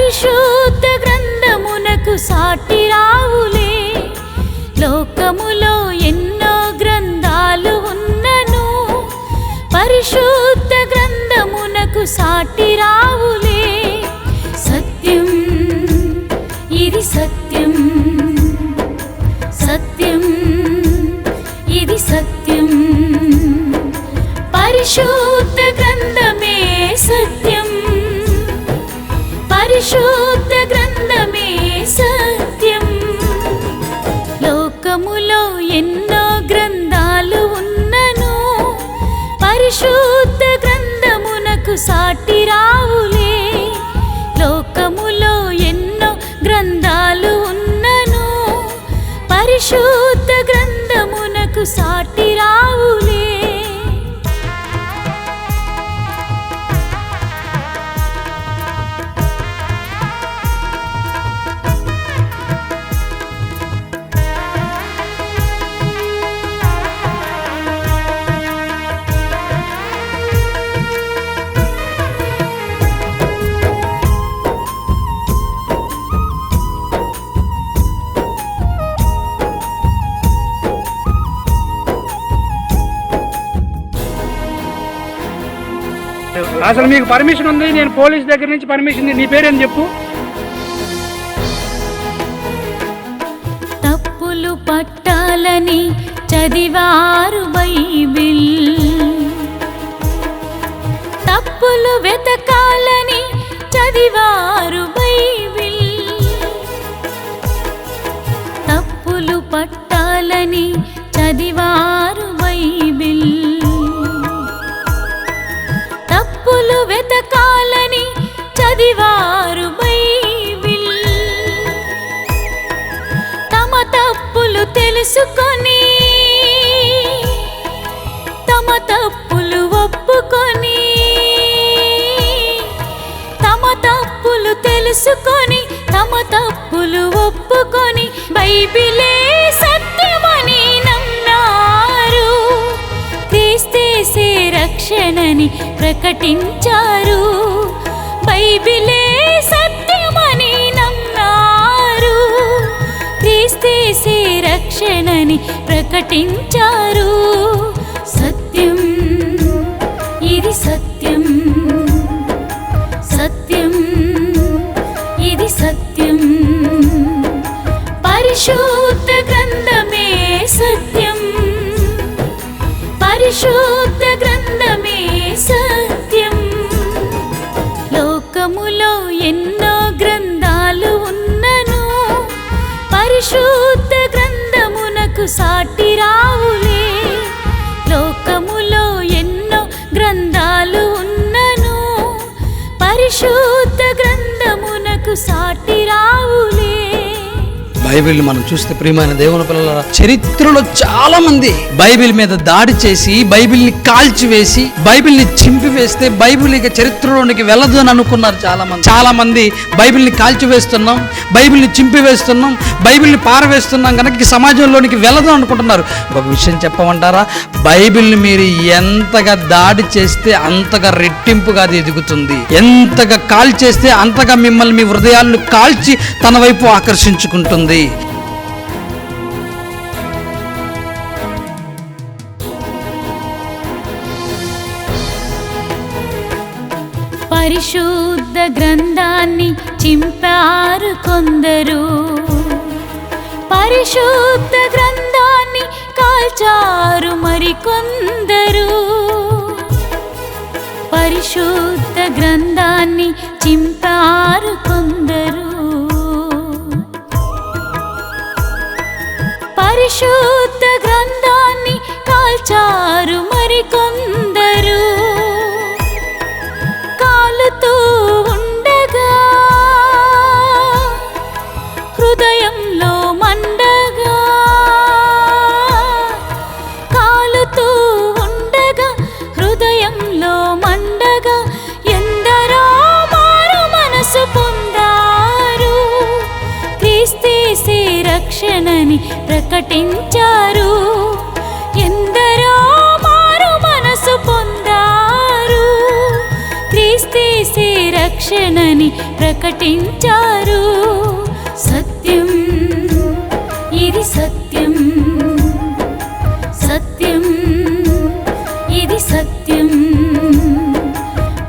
పరిశుద్ధ గ్రంథమునకు సాటి రావులే. లోకములో ఎన్నో గ్రంథాలు ఉన్నను, పరిశుద్ధ గ్రంథమునకు సాటి రావులే. సత్యం ఇది సత్యం, సత్యం ఇది సత్యం, పరిశుద్ధ గ్రంథమే సత్యం, పరిశుద్ధ గ్రంథమే సత్యం. లోకములో ఎన్నో గ్రంథాలు ఉన్నను, పరిశుద్ధ గ్రంథమునకు సాటి రావులే. లోకములో ఎన్నో గ్రంథాలు ఉన్నను, పరిశుద్ధ గ్రంథమునకు సాటి రావులే. అసలు మీకు పర్మిషన్ ఉంది, నేను పోలీస్ దగ్గర నుంచి పర్మిషన్. నీ పేరేం చెప్పు? తప్పులు పట్టాలని చదివారు బైబిల్, తప్పులు వెతకాలని చదివారు బైబిల్, తప్పులు పట్టాలని చదివారు బైబిల్, తప్పులు వెతకాలని చదివారు బైబిల్. తమ తప్పులు తెలుసుకొని, తమ తప్పులు ఒప్పుకొని, తమ తప్పులు తెలుసుకొని, తమ తప్పులు ఒప్పుకొని, బైబిలే సత్యమని నమ్మారు. క్రీస్తేసే రక్షణని ప్రకటించారు, బైబిలే సత్యమని నమ్మారు. క్రీస్తేసే రక్షణని ప్రకటించారు. సత్యం ఇది సత్యం, సత్యం ఇది సత్యం, పరిశుద్ధ గ్రంథమే సత్యం, పరిశుద్ధ గ్రంథమే సత్యం. లోకములో ఎన్నో గ్రంథాలు ఉన్నను, పరిశుద్ధ గ్రంథమునకు సాటి రావులే. లోకములో ఎన్నో గ్రంథాలు ఉన్నను, పరిశుద్ధ గ్రంథమునకు సాటి రావులే. బైబిల్ మనం చూస్తే ప్రియమైన దేవుని పిల్లల చరిత్రలో చాలా మంది బైబిల్ మీద దాడి చేసి, బైబిల్ని కాల్చివేసి, బైబిల్ని చింపివేస్తే బైబిల్ ఇక చరిత్రలోనికి వెళ్ళదు అని అనుకున్నారు చాలా మంది. బైబిల్ని కాల్చివేస్తున్నాం, బైబిల్ని చింపివేస్తున్నాం, బైబిల్ని పారవేస్తున్నాం కనుక సమాజంలోనికి వెళ్ళదు అనుకుంటున్నారు. ఒక విషయం చెప్పమంటారా? బైబిల్ని మీరు ఎంతగా దాడి చేస్తే అంతగా రెట్టింపుగా అది ఎదుగుతుంది. ఎంతగా కాల్చేస్తే అంతగా మిమ్మల్ని మీ హృదయాలను కాల్చి తన వైపు ఆకర్షించుకుంటుంది. పరిశుద్ధ గ్రంథాన్ని చింపారు కొందరు, పరిశుద్ధ గ్రంథాన్ని కాల్చారు మరికొందరు. పరిశుద్ధ గ్రంథాన్ని చింపారు కొందరు, పరిశుద్ధ గ్రంథాన్ని కాల్చారు మరికొందరు. కాలుతూ ఉండగా హృదయంలో మండగా, కాలుతూ ఉండగా హృదయంలో మండగా, ఎందరో మారు మనసు పొందారు. క్రీస్తేసే రక్షణని ప్రకటించారు. ఎందరో మారు మనసు పొందారు. క్రీస్తేసే రక్షణని రక్షణని ప్రకటించారు. సత్యం, ఇది సత్యం, సత్యం, ఇది సత్యం.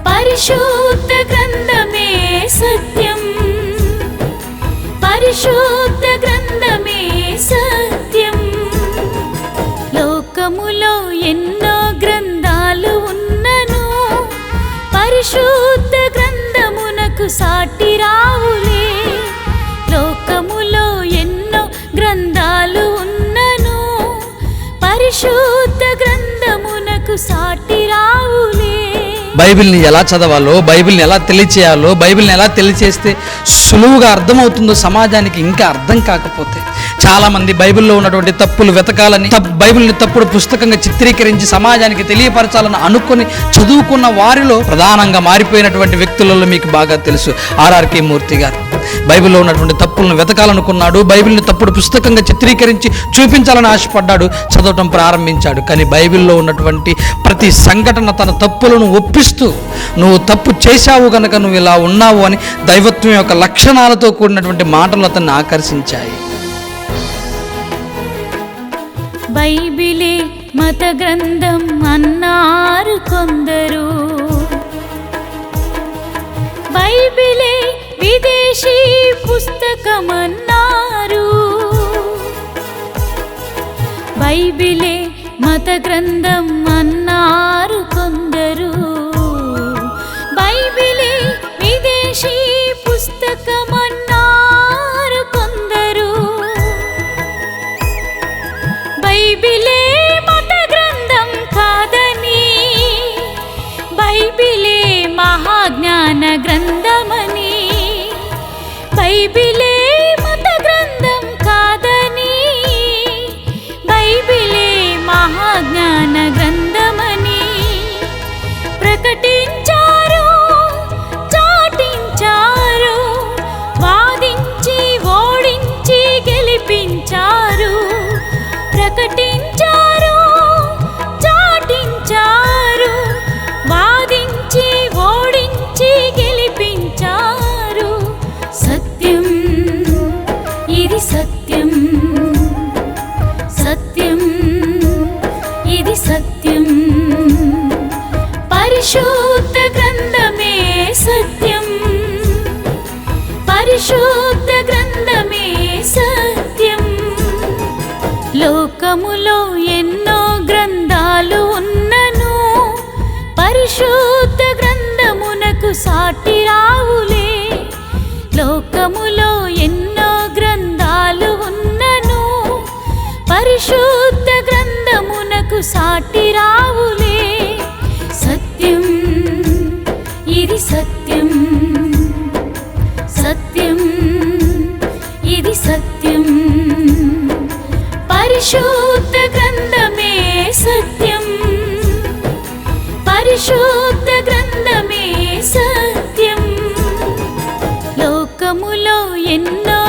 పరిశుద్ధ గ్రంథమే సత్యం, పరిశుద్ధ గ్రంథమే సత్యం. లోకములో ఎన్నో గ్రంథాలు ఉన్నను, పరిశుద్ధ గ్రంథమునకు సాటి రావులే. లోకములో ఎన్నో గ్రంథాలు ఉన్నను, పరిశుద్ధ గ్రంథమునకు సాటి రావులే. బైబిల్ని ఎలా చదవాలో, బైబిల్ని ఎలా తెలియచేయాలో, బైబిల్ని ఎలా తెలియచేస్తే సులువుగా అర్థమవుతుందో సమాజానికి ఇంకా అర్థం కాకపోతే, చాలామంది బైబిల్లో ఉన్నటువంటి తప్పులు వెతకాలని, బైబిల్ని తప్పుడు పుస్తకంగా చిత్రీకరించి సమాజానికి తెలియపరచాలని అనుకుని చదువుకున్న వారిలో ప్రధానంగా మారిపోయినటువంటి వ్యక్తులలో మీకు బాగా తెలుసు ఆర్ఆర్కే మూర్తి గారు. బైబిల్లో ఉన్నటువంటి తప్పులను వెతకాలనుకున్నాడు, బైబిల్ని తప్పుడు పుస్తకంగా చిత్రీకరించి చూపించాలని ఆశపడ్డాడు, చదవటం ప్రారంభించాడు. కానీ బైబిల్లో ఉన్నటువంటి ప్రతి సంఘటన తన తప్పులను ఒప్పిస్తూ, నువ్వు తప్పు చేశావు కనుక నువ్వు ఇలా ఉన్నావు అని దైవత్వం యొక్క లక్షణాలతో కూడినటువంటి మాటలు అతన్ని ఆకర్షించాయి. బైబిలే మత గ్రంథం అన్నారు కొందరు, బైబిలే విదేశీ పుస్తకమన్నారు. బైబిలే మత గ్రంథం అన్నారు కొందరు, బైబిలే విదేశీ పుస్తకమన్నారు కొందరు. బైబిలే మత గ్రంథం కాదని, బైబిలే మహాజ్ఞాన గ్రంథమని, బైబిలే మత గ్రంథం కాదని, బైబిలే మహాజ్ఞాన గ్రంథమని ప్రకటించారు, చాటించారు, వాదించి ఓడించి గెలిపించారు. ప్రకటించారు, చాటించారు, వాదించి ఓడించి గెలిపించారు. సత్యం, ఇది సత్యం, సత్యం, ఇది సత్యం. పరిశుద్ధ గ్రంథమే సత్యం, పరిశుద్ధ గ్రంథమే సత్యం. లోకములో ఎన్నో గ్రంథాలు ఉన్నను, పరిశుద్ధ గ్రంథమునకు సాటి రావులే. లోకములో ఎన్నో గ్రంథాలు ఉన్నను, పరిశుద్ధ గ్రంథమునకు సాటి రావులే. సత్యం, ఇది సత్యం, సత్యం, ఇది సత్యం. పరిశుద్ధ గ్రంథమే సత్యం, పరిశుద్ధ గ్రంథమే సత్యం. లోకములో ఎన్నో